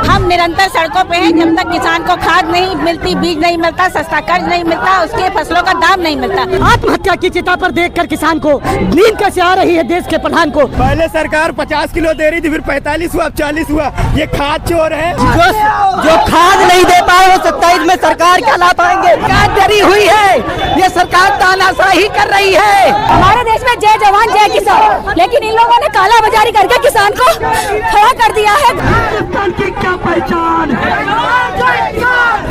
हम निरंतर सड़कों पे हैं जब तक किसान को खाद नहीं मिलती, बीज नहीं मिलता, सस्ता कर्ज नहीं मिलता, उसके फसलों का दाम नहीं मिलता। आत्महत्या की चिता पर देखकर किसान को नींद कैसे आ रही है देश के प्रधान को। पहले सरकार 50 किलो दे रही थी, फिर 45 हुआ, अब 40 हुआ। ये खाद चोर है। जो खाद नहीं दे पाए वो 27 में सरकार क्या ला पाएंगे। क्या डरी हुई है, ये सरकार तानाशाही कर रही है। हमारे देश में जय जवान जय किसान, लेकिन इन लोगों ने काला बाजारी करके किसान को खड़ा कर दिया है। क्या पहचान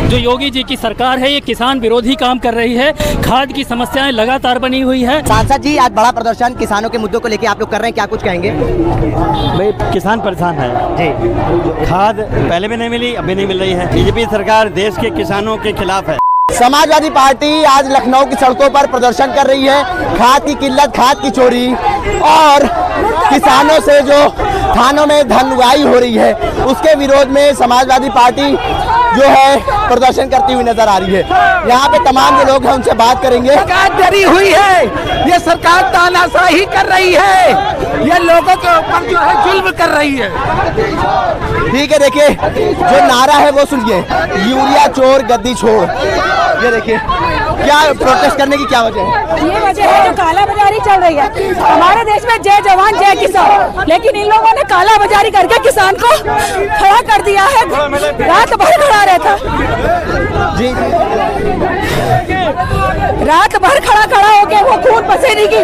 जो योगी जी की सरकार है ये किसान विरोधी काम कर रही है। खाद की समस्याएं लगातार बनी हुई है। सांसद जी आज बड़ा प्रदर्शन किसानों के मुद्दों को लेकर आप लोग कर रहे हैं, क्या कुछ कहेंगे। भाई किसान परेशान है जी। खाद पहले भी नहीं मिली, अब भी नहीं मिल रही है। बीजेपी सरकार देश के किसानों के खिलाफ है। समाजवादी पार्टी आज लखनऊ की सड़कों पर प्रदर्शन कर रही है। खाद की किल्लत, खाद की चोरी और किसानों से जो थानों में धन उगाही हो रही है उसके विरोध में समाजवादी पार्टी जो है प्रदर्शन करती हुई नजर आ रही है। यहाँ पे तमाम जो लोग हैं उनसे बात करेंगे। सरकार डरी हुई है, ये सरकार तानाशाही कर रही है, ये लोगों के ऊपर जो है जुल्म कर रही है। ठीक है, देखिए जो नारा है वो सुनिए, यूरिया चोर गद्दी छोड़। ये देखिए क्या प्रोटेस्ट करने की क्या वजह है। ये वजह है जो काला बाजारी चल रही है। हमारे देश में जय जवान जय किसान, लेकिन इन लोगों ने काला बाजारी करके किसान को खड़ा कर दिया है। रात भर खड़ा रहता जी, रात भर खड़ा होके वो खून पसीने की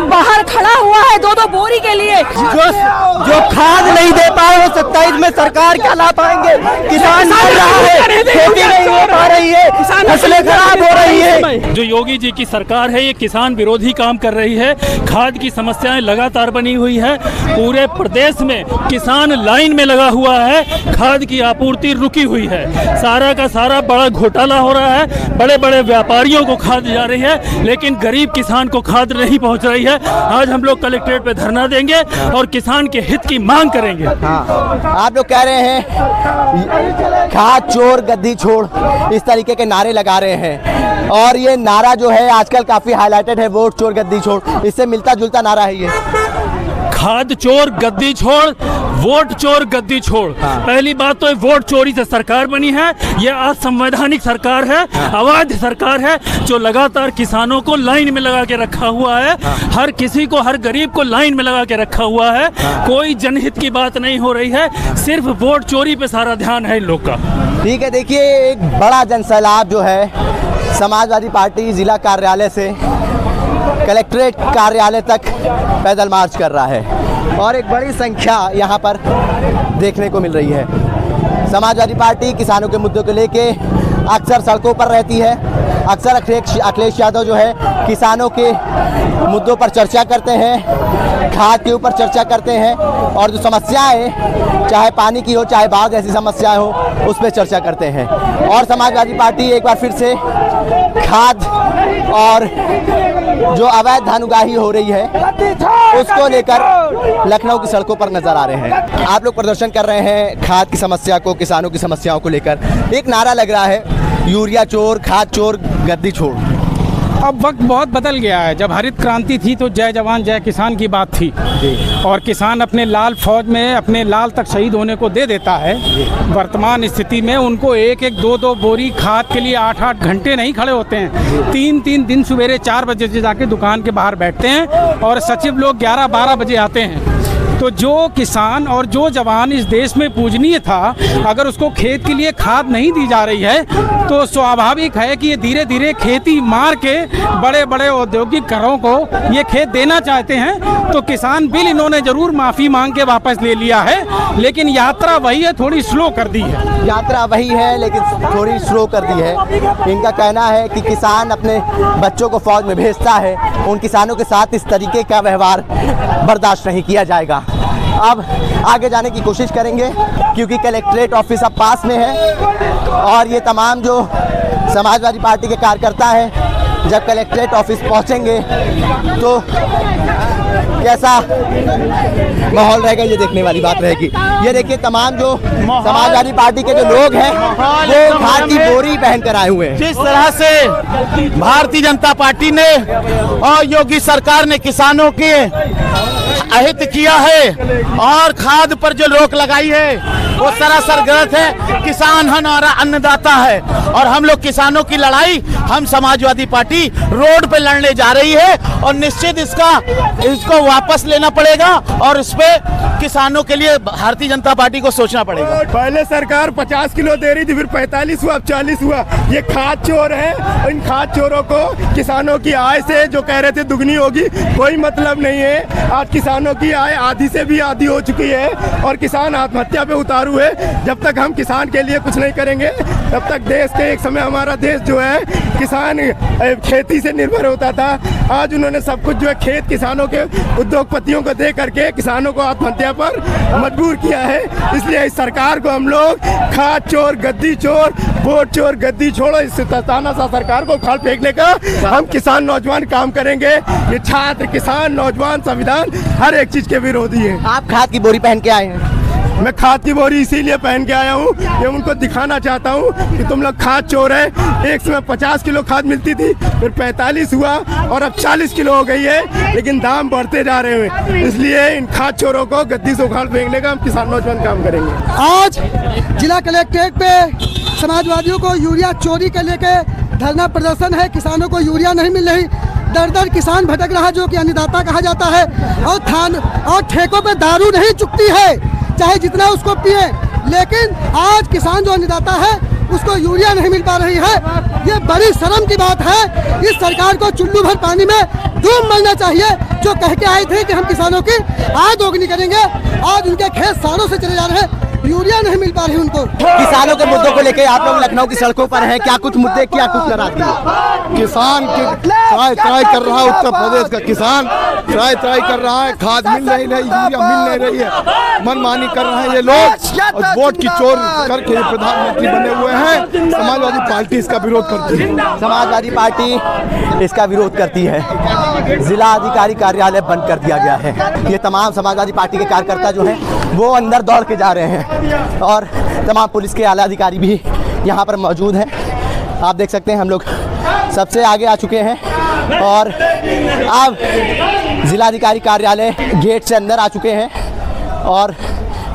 बाहर खड़ा हुआ है 2-2 बोरी के लिए। जो खाद नहीं दे पाए वो 27 में सरकार क्या ला पाएंगे। किसान मर रहा है, खेती नहीं हो पा रही है, फसलें खराब हो रही है। जो योगी जी की सरकार है ये किसान विरोधी काम कर रही है। खाद की समस्याएं लगातार बनी हुई है। पूरे प्रदेश में किसान लाइन में लगा हुआ है। खाद की आपूर्ति रुकी हुई है। सारा का सारा बड़ा घोटाला हो रहा है। बड़े बड़े व्यापारियों को खाद जा रही है, लेकिन गरीब किसान को खाद नहीं पहुंच रही है। आज हम लोग कलेक्ट्रेट पे धरना देंगे और किसान के हित की मांग करेंगे। आप लोग कह रहे हैं खाद चोर गद्दी छोड़, इस तरीके के नारे लगा रहे हैं और ये नारा जो है आजकल काफी हाईलाइटेड है, वोट चोर गद्दी छोड़। इससे मिलता जुलता नारा है ये। खाद चोर गद्दी छोड़, वोट चोर गद्दी छोड़। पहली बात तो वोट चोरी से सरकार बनी है। ये असंवैधानिक सरकार है, अवैध सरकार है जो लगातार किसानों को लाइन में लगा के रखा हुआ है। हर किसी को, हर गरीब को लाइन में लगा के रखा हुआ है। कोई जनहित की बात नहीं हो रही है, सिर्फ वोट चोरी पे सारा ध्यान है इन लोग का। ठीक है, देखिए एक बड़ा जनसैलाब जो है समाजवादी पार्टी जिला कार्यालय से कलेक्ट्रेट कार्यालय तक पैदल मार्च कर रहा है और एक बड़ी संख्या यहाँ पर देखने को मिल रही है। समाजवादी पार्टी किसानों के मुद्दों को लेके अक्सर सड़कों पर रहती है। अक्सर अखिलेश यादव जो है किसानों के मुद्दों पर चर्चा करते हैं, खाद के ऊपर चर्चा करते हैं और जो समस्याएं चाहे पानी की हो चाहे बाढ़ जैसी समस्याएं हो उस पर चर्चा करते हैं। और समाजवादी पार्टी एक बार फिर से खाद और जो अवैध धन उगाही हो रही है उसको लेकर लखनऊ की सड़कों पर नजर आ रहे हैं। आप लोग प्रदर्शन कर रहे हैं खाद की समस्या को, किसानों की समस्याओं को लेकर। एक नारा लग रहा है यूरिया चोर, खाद चोर, गद्दी छोड़। अब वक्त बहुत बदल गया है। जब हरित क्रांति थी तो जय जवान जय किसान की बात थी और किसान अपने लाल फौज में अपने लाल तक शहीद होने को दे देता है। वर्तमान स्थिति में उनको 1-1, 2-2 बोरी खाद के लिए 8-8 घंटे नहीं खड़े होते हैं। 3-3 दिन सवेरे 4 बजे से जाके दुकान के बाहर बैठते हैं और सचिव लोग 11-12 बजे आते हैं। तो जो किसान और जो जवान इस देश में पूजनीय था, अगर उसको खेत के लिए खाद नहीं दी जा रही है तो स्वाभाविक है कि ये धीरे धीरे खेती मार के बड़े बड़े औद्योगिक घरों को ये खेत देना चाहते हैं। तो किसान बिल इन्होंने जरूर माफ़ी मांग के वापस ले लिया है, लेकिन यात्रा वही है, थोड़ी स्लो कर दी है। यात्रा वही है लेकिन थोड़ी स्लो कर दी है। इनका कहना है कि किसान अपने बच्चों को फौज में भेजता है, उन किसानों के साथ इस तरीके का व्यवहार बर्दाश्त नहीं किया जाएगा। अब आगे जाने की कोशिश करेंगे क्योंकि कलेक्ट्रेट ऑफिस अब पास में है और ये तमाम जो समाजवादी पार्टी के कार्यकर्ता हैं जब कलेक्ट्रेट ऑफिस पहुंचेंगे तो कैसा माहौल रहेगा ये देखने वाली बात रहेगी। ये देखिए तमाम जो समाजवादी पार्टी के जो लोग हैं वो खाद की बोरी पहन कर आए हुए हैं। जिस तरह से भारतीय जनता पार्टी ने और योगी सरकार ने किसानों के अहित किया है और खाद पर जो रोक लगाई है वो सरासर गलत है। किसान हमारा अन्नदाता है और हम लोग किसानों की लड़ाई हम समाजवादी पार्टी रोड पे लड़ने जा रही है और निश्चित इसको वापस लेना पड़ेगा और इस पे किसानों के लिए भारतीय जनता पार्टी को सोचना पड़ेगा। पहले सरकार 50 किलो दे रही थी, फिर 45 हुआ, अब 40 हुआ। ये खाद चोर है और इन खाद चोरों को किसानों की आय से जो कह रहे थे दुगनी होगी, कोई मतलब नहीं है। आज किसानों की आय आधी से भी आधी हो चुकी है और किसान आत्महत्या पे उतारू है। जब तक हम किसान के लिए कुछ नहीं करेंगे तब तक देश के एक समय हमारा देश जो है किसान खेती से निर्भर होता था। आज उन्होंने सब कुछ जो है खेत किसानों के उद्योगपतियों को दे करके किसानों को आत्महत्या पर मजबूर किया है। इसलिए इस सरकार को हम लोग खाद चोर, गद्दी चोर, वोट चोर, गद्दी छोड़ो, इस तानाशाह सरकार को खाल फेंकने का हम किसान नौजवान काम करेंगे। ये छात्र, किसान, नौजवान, संविधान हर एक चीज के विरोधी है। आप खाद की बोरी पहन के आए हैं? मैं खाद की बोरी इसीलिए पहन के आया हूँ, ये उनको दिखाना चाहता हूँ कि तुम लोग खाद चोर है। एक समय 50 किलो खाद मिलती थी, फिर 45 हुआ और अब 40 किलो हो गई है, लेकिन दाम बढ़ते जा रहे हैं। इसलिए इन खाद चोरों को गद्दी से उखाड़ फेंकने का हम किसान नौजवान काम करेंगे। आज जिला कलेक्ट्रेट पे समाजवादियों को यूरिया चोरी के लेके धरना प्रदर्शन है। किसानों को यूरिया नहीं मिल रही, दर दर किसान भटक रहा जो कि अन्नदाता कहा जाता है, और ठेकों पे दारू नहीं चुकती है, चाहे जितना उसको पिए, लेकिन आज किसान जो अन्नदाता है उसको यूरिया नहीं मिल पा रही है। ये बड़ी शर्म की बात है। इस सरकार को चुल्लू भर पानी में डूब मरना चाहिए। जो कह के आए थे कि हम किसानों की आय दोगुनी करेंगे, आज उनके खेत सालों से चले जा रहे हैं, यूरिया नहीं मिल पा रही उनको। किसानों के मुद्दों को लेकर आप लोग लखनऊ की सड़कों पर हैं, क्या कुछ मुद्दे, क्या कुछ नाराजगी है? किसान ट्राई कर रहा है, उत्तर प्रदेश का किसान ट्राई कर रहा है, खाद मिल नहीं रही, यूरिया मिल नहीं रही है, मनमानी कर रहे हैं ये लोग और वोट की चोर करके प्रधानमंत्री बने हुए हैं। समाजवादी पार्टी इसका विरोध करती है। समाजवादी पार्टी इसका विरोध करती है। जिला अधिकारी कार्यालय बंद कर दिया गया है। ये तमाम समाजवादी पार्टी के कार्यकर्ता जो हैं वो अंदर दौड़ के जा रहे हैं और तमाम पुलिस के आला अधिकारी भी यहाँ पर मौजूद हैं। आप देख सकते हैं हम लोग सबसे आगे आ चुके हैं और अब जिलाधिकारी कार्यालय गेट से अंदर आ चुके हैं और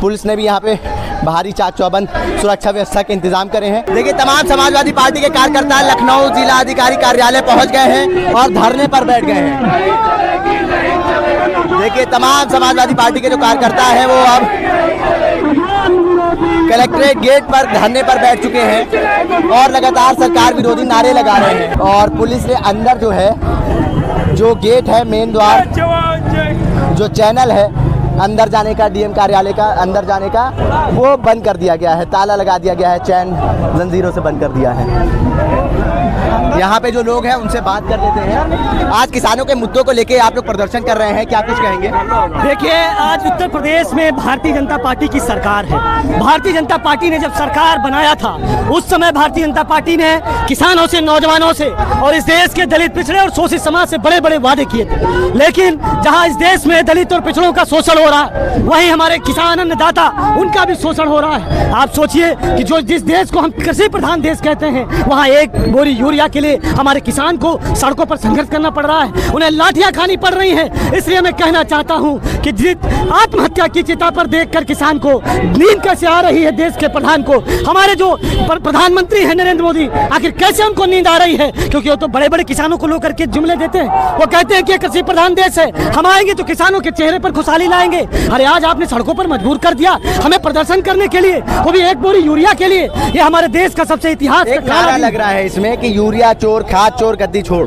पुलिस ने भी यहाँ पे भारी चाक चौबंद सुरक्षा व्यवस्था के इंतजाम करे हैं। देखिए तमाम समाजवादी पार्टी के कार्यकर्ता लखनऊ जिला अधिकारी कार्यालय पहुँच गए हैं और धरने पर बैठ गए हैं। देखिए तमाम समाजवादी पार्टी के जो कार्यकर्ता हैं वो अब कलेक्ट्रेट गेट पर धरने पर बैठ चुके हैं और लगातार सरकार विरोधी नारे लगा रहे हैं। और पुलिस ने अंदर जो है, जो गेट है, मेन द्वार, जो चैनल है अंदर जाने का, डीएम कार्यालय का अंदर जाने का, वो बंद कर दिया गया है, ताला लगा दिया गया है, चैन जंजीरों से बंद कर दिया है। यहाँ पे जो लोग हैं उनसे बात कर लेते हैं। आज किसानों के मुद्दों को लेके आप लोग प्रदर्शन कर रहे हैं, क्या कुछ कहेंगे? देखिए, आज उत्तर प्रदेश में भारतीय जनता पार्टी की सरकार है। भारतीय जनता पार्टी ने जब सरकार बनाया था उस समय भारतीय जनता पार्टी ने किसानों से, नौजवानों से और इस देश के दलित, पिछड़े और शोषित समाज से बड़े बड़े वादे किए थे। लेकिन जहाँ इस देश में दलित और पिछड़ों का शोषण हो रहा है, वहीं हमारे किसान अन्नदाता उनका भी शोषण हो रहा है। आप सोचिए कि जो जिस देश को हम कृषि प्रधान देश कहते हैं, वहाँ एक बोरी यूरिया के लिए हमारे किसान को सड़कों पर संघर्ष करना पड़ रहा है, उन्हें लाठियां खानी पड़ रही हैं। इसलिए मैं कहना चाहता हूं कि जिस आत्महत्या की चिता पर देखकर किसान को नींद कैसे आ रही है, देश के प्रधान को, हमारे जो प्रधानमंत्री हैं नरेंद्र मोदी, आखिर कैसे उनको नींद आ रही है? क्योंकि वो तो बड़े बड़े किसानों को लो करके जुमले देते हैं। वो कहते हैं कि कृषि प्रधान देश है, हम आएंगे तो किसानों के चेहरे पर खुशहाली लाएंगे। अरे आज आपने सड़कों पर मजबूर कर दिया हमें प्रदर्शन करने के लिए, वो भी एक बोरी यूरिया के लिए। ये हमारे देश का सबसे इतिहास का लग रहा है इसमें कि यूरिया चोर, खाद चोर, गद्दी छोड़।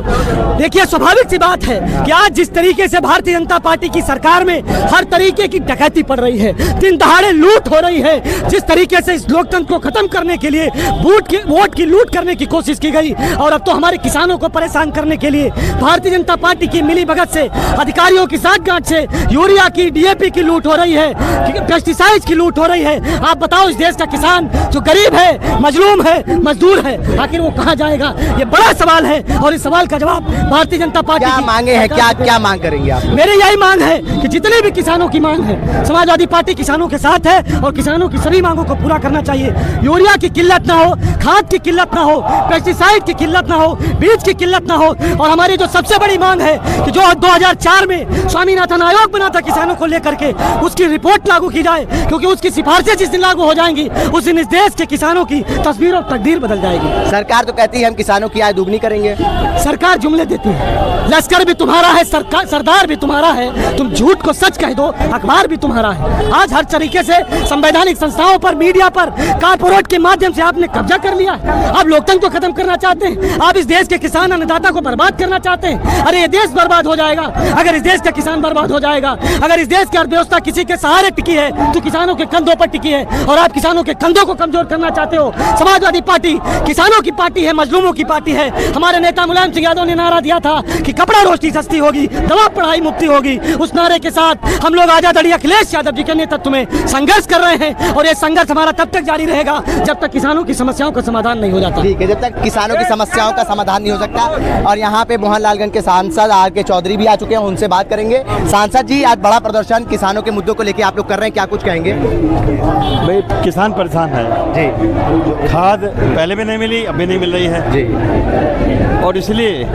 देखिए, स्वाभाविक सी बात है कि आज जिस तरीके से भारतीय जनता पार्टी की सरकार में हर तरीके की डकैती पड़ रही है, दिन दहाड़े लूट हो रही है, जिस तरीके से इस लोकतंत्र को खत्म करने के लिए वोट की लूट करने की कोशिश की गई और अब तो हमारे किसानों को परेशान करने के लिए भारतीय जनता पार्टी की मिली भगत से, अधिकारियों की साठगांठ से यूरिया की, डीएपी की लूट हो रही है, पेस्टिसाइड की लूट हो रही है। आप बताओ, इस देश का किसान जो गरीब है, मजलूम है, मजदूर है, आखिर वो कहाँ जाएगा? ये बड़ा सवाल है और इस सवाल का जवाब भारतीय जनता पार्टी क्या मांगे हैं, क्या मांग करेंगे आप? मेरी यही मांग है कि जितने भी किसानों की मांग है, समाजवादी पार्टी किसानों के साथ है और किसानों की सभी मांगों को पूरा करना चाहिए। यूरिया की किल्लत ना हो, खाद की किल्लत ना हो, पेस्टिसाइड की किल्लत ना हो, बीज की किल्लत ना हो। और हमारी जो सबसे बड़ी मांग है कि जो 2004 में स्वामीनाथन आयोग बना था किसानों को लेकर के, उसकी रिपोर्ट लागू की जाए, क्योंकि उसकी सिफारिशें जिस दिन लागू हो जाएंगी उस दिन इस देश के किसानों की तस्वीर और तकदीर बदल जाएगी। सरकार तो कहती है हम किसानों की आय दुगनी करेंगे। सरकार जुमले देती है, लश्कर भी तुम्हारा है, सरदार भी तुम्हारा है, तुम झूठ को सच कह दो, अखबार भी तुम्हारा है। आज हर तरीके से संवैधानिक संस्थाओं पर, मीडिया पर, कारपोरेट के माध्यम से आपने कब्जा कर लिया है। आप लोकतंत्र को खत्म करना चाहते हैं, आप इस देश के किसान अन्नदाता को बर्बाद करना चाहते हैं। अरे ये देश बर्बाद हो जाएगा अगर इस देश का किसान बर्बाद हो जाएगा। अगर इस देश की अर्थव्यवस्था किसी के सहारे टिकी है तो किसानों के कंधों पर टिकी है, और आप किसानों के कंधों को कमजोर करना चाहते हो। समाजवादी पार्टी किसानों की पार्टी है, मजलूमों की पार्टी है। हमारे नेता मुलायम सिंह यादव ने नारा दिया था कि कपड़ा रोशनी सस्ती होगी, दवा पढ़ाई मुक्ति होगी। उस नारे के साथ हम लोग आजाद अली अखिलेश यादव जी के नेतृत्व में संघर्ष कर रहे हैं, और ये संघर्ष हमारा तब तक जारी रहेगा जब तक किसानों की समस्याओं का समाधान नहीं हो जाता। ठीक है, जब तक किसानों की समस्याओं का समाधान नहीं हो सकता। और यहाँ पे मोहनलालगंज के सांसद आर.के. चौधरी भी आ चुके हैं, उनसे बात करेंगे। सांसद जी, आज बड़ा प्रदर्शन किसानों के मुद्दों को लेकर आप लोग कर रहे हैं, क्या कुछ कहेंगे? भाई किसान परेशान है जी, खाद पहले भी नहीं मिली, अब भी नहीं मिल रही है जी, और इसलिए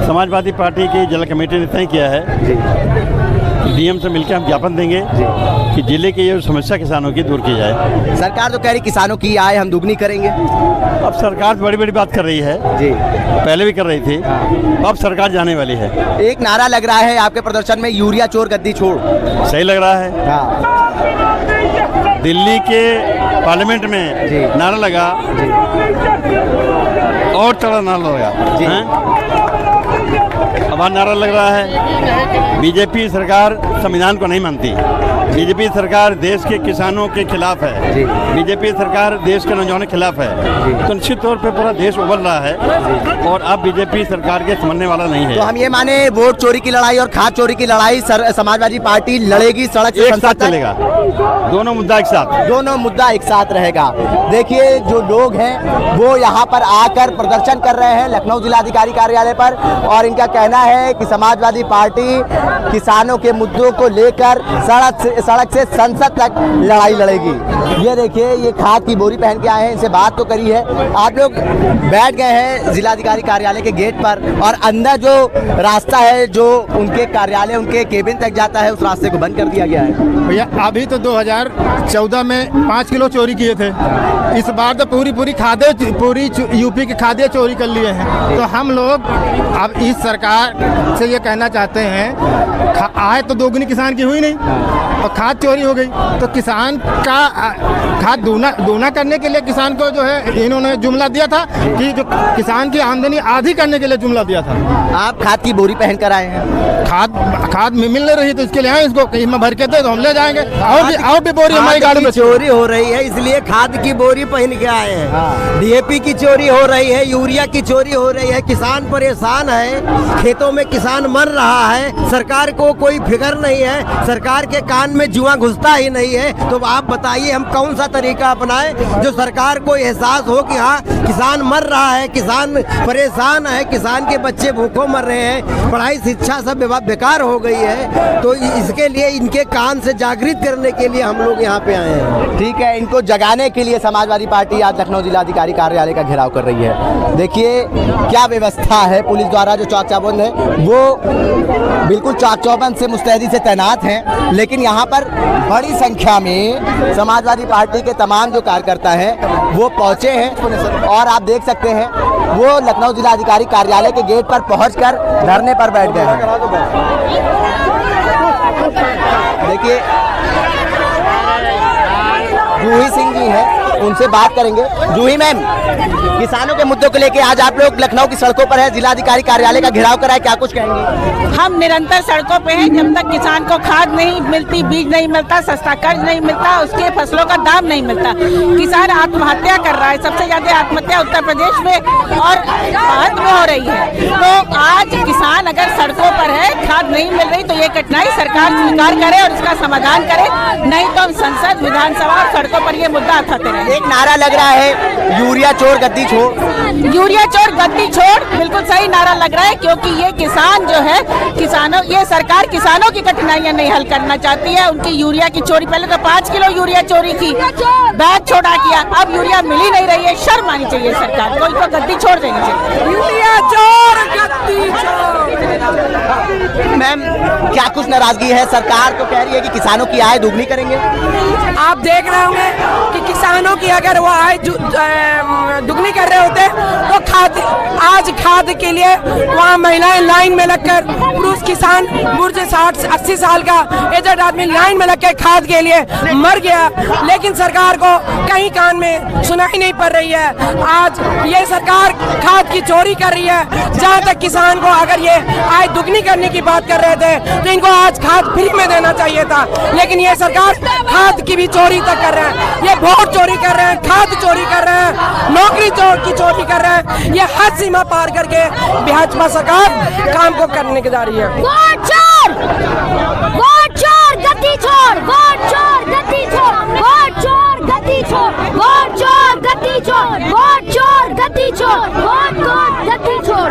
समाजवादी पार्टी की जिला कमेटी ने तय किया है जी, डीएम से मिलकर हम ज्ञापन देंगे कि जिले की ये समस्या किसानों की दूर की जाए। सरकार तो कह रही किसानों की आय हम दुगनी करेंगे। अब सरकार बड़ी बड़ी बात कर रही है जी, पहले भी कर रही थी, अब सरकार जाने वाली है। एक नारा लग रहा है आपके प्रदर्शन में, यूरिया चोर गद्दी छोड़। सही लग रहा है। दिल्ली के पार्लियामेंट में नारा लगा और तड़ा नारा लगा, अब नारा लग रहा है बीजेपी सरकार संविधान को नहीं मानती, बीजेपी सरकार देश के किसानों के खिलाफ है, बीजेपी सरकार देश के नौजवानों के खिलाफ है। तो निश्चित तौर पे पूरा देश उबल रहा है और अब बीजेपी सरकार के समझने वाला नहीं है। तो हम ये माने वोट चोरी की लड़ाई और खाद चोरी की लड़ाई समाजवादी पार्टी लड़ेगी, सड़क एक साथ चलेगा, दोनों मुद्दा एक साथ, दोनों मुद्दा एक साथ रहेगा। देखिए जो लोग हैं वो यहाँ पर आकर प्रदर्शन कर रहे हैं लखनऊ जिलाधिकारी कार्यालय पर, और इनका कहना है कि समाजवादी पार्टी किसानों के मुद्दों को लेकर सड़क से संसद तक लड़ाई लड़ेगी। ये देखिए, ये खाद की बोरी पहन के आए हैं, इनसे बात तो करी है। आप लोग बैठ गए हैं जिलाधिकारी कार्यालय के गेट पर, और अंदर जो रास्ता है जो उनके कार्यालय, उनके केबिन तक जाता है, उस रास्ते को बंद कर दिया गया है। भैया अभी तो 2014 में 5 किलो चोरी किए थे, इस बार तो पूरी खादें, पूरी यूपी की खादें चोरी कर लिए हैं। तो हम लोग अब इस सरकार से ये कहना चाहते हैं, आय तो दोगुनी किसान की हुई नहीं और खाद चोरी हो गई, तो किसान का खाद दूना करने के लिए किसान को जो है इन्होंने जुमला दिया था कि जो किसान की आमदनी आधी करने के लिए जुमला दिया था। आप खाद की बोरी पहन कर आए हैं? खाद मिल नहीं रही तो इसके लिए आए, इसको कहीं में भर के दे तो हम ले जाएंगे। और भी बोरी हमारी गाड़ी में चोरी हो रही है, इसलिए खाद की बोरी पहन के आए हैं। डीएपी की चोरी हो रही है, यूरिया की चोरी हो रही है, किसान परेशान है, खेतों में किसान मर रहा है, सरकार को कोई फिक्र नहीं है, सरकार के कान में जुआ घुसता ही नहीं है। तो आप बताइए हम कौन सा तरीका अपनाएं जो सरकार को एहसास हो कि हाँ किसान मर रहा है, किसान परेशान है, किसान के बच्चे भूखों मर रहे हैं, पढ़ाई शिक्षा सब बेकार हो गई है। तो इसके लिए इनके कान से जागृत करने के लिए हम लोग यहाँ पे आए हैं। ठीक है, इनको जगाने के लिए समाजवादी पार्टी आज लखनऊ जिलाधिकारी कार्यालय का घेराव कर रही है। देखिए क्या व्यवस्था है, पुलिस द्वारा जो चाक चौबंद है वो बिल्कुल चाक चौबंद से मुस्तैदी से तैनात हैं, लेकिन यहाँ पर बड़ी संख्या में समाजवादी पार्टी के तमाम जो कार्यकर्ता हैं वो पहुँचे हैं, और आप देख सकते हैं वो लखनऊ जिलाधिकारी कार्यालय के गेट पर पहुंचकर धरने पर बैठ गए हैं। देखिए जूही सिंह जी हैं, उनसे बात करेंगे। जूही मैम, किसानों के मुद्दों को लेके आज आप लोग लखनऊ की सड़कों पर है, जिलाधिकारी कार्यालय का घेराव करा है, क्या कुछ कहेंगे? हम निरंतर सड़कों पे हैं, जब तक किसान को खाद नहीं मिलती, बीज नहीं मिलता, सस्ता कर्ज नहीं मिलता, उसके फसलों का दाम नहीं मिलता, किसान आत्महत्या कर रहा है। सबसे ज्यादा आत्महत्या उत्तर प्रदेश में और भारत में हो रही है। तो आज किसान अगर सड़कों पर है, खाद नहीं मिल रही, तो ये कठिनाई सरकार स्वीकार करे और इसका समाधान करे, नहीं तो हम संसद, विधानसभा और सड़कों पर ये मुद्दा उठाते रहेंगे। एक नारा लग रहा है यूरिया चोर गद्दी छोड़। यूरिया चोर गद्दी छोड़, बिल्कुल सही नारा लग रहा है, क्योंकि ये किसान जो है, किसानों, ये सरकार किसानों की कठिनाइयां नहीं हल करना चाहती है। उनकी यूरिया की चोरी, पहले तो 5 किलो यूरिया चोरी की, बैग छोड़ा किया, अब यूरिया मिल ही नहीं रही है। शर्म आनी चाहिए सरकार को, इनको गद्दी छोड़ देनी चाहिए। यूरिया चोर गद्दी छोड़। मैम, क्या कुछ नाराजगी है? सरकार तो कह रही है कि किसानों की आय दुगनी करेंगे। आप देख रहे होंगे कि किसानों की अगर वो आय दुगनी कर रहे होते तो खाद के लिए वहाँ महिलाएं लाइन में लगकर, पुरुष किसान बुढ़ से 60-80 साल का एजेड आदमी लाइन में लगकर खाद के लिए मर गया, लेकिन सरकार को कहीं कान में सुनाई नहीं पड़ रही है। आज ये सरकार खाद की चोरी कर रही है। जहाँ तक किसान को अगर ये आय दुगनी करने की बात कर रहे थे तो इनको आज खाद फ्री में देना चाहिए था, लेकिन ये सरकार खाद की भी चोरी तक कर रहे हैं। ये वोट चोरी कर रहे हैं, खाद चोरी कर रहे हैं, नौकरी की चोरी कर रहे हैं। ये हद सीमा पार करके भाजपा सरकार काम को करने की जा रही है। वोट चोर गद्दी छोड़, वोट चोर गद्दी छोड़, वोट चोर गद्दी छोड़, वोट चोर गद्दी छोड़, वोट चोर गद्दी छोड़, वोट चोर गद्दी छोड़।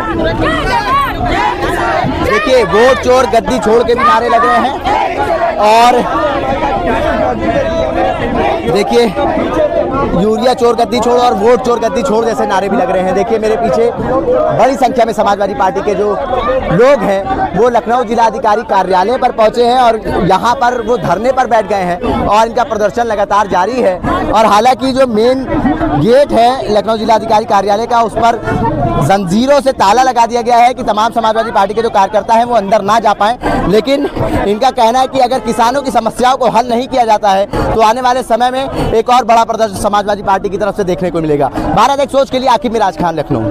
देखिए, वोट चोर गद्दी छोड़ के भी नारे लग रहे हैं, और देखिए यूरिया चोर गद्दी छोड़ और वोट चोर गद्दी छोड़ जैसे नारे भी लग रहे हैं। देखिए मेरे पीछे बड़ी संख्या में समाजवादी पार्टी के जो लोग हैं वो लखनऊ जिलाधिकारी कार्यालय पर पहुंचे हैं और यहाँ पर वो धरने पर बैठ गए हैं और इनका प्रदर्शन लगातार जारी है। और हालांकि जो मेन गेट है लखनऊ जिलाधिकारी कार्यालय का, उस पर जंजीरों से ताला लगा दिया गया है कि तमाम समाजवादी पार्टी के जो कार्यकर्ता हैं वो अंदर ना जा पाएं, लेकिन इनका कहना है कि अगर किसानों की समस्याओं को हल नहीं किया जाता है तो आने वाले समय में एक और बड़ा प्रदर्शन समाजवादी पार्टी की तरफ से देखने को मिलेगा। भारत एक सोच के लिए आकिब मिराज खान, लखनऊ।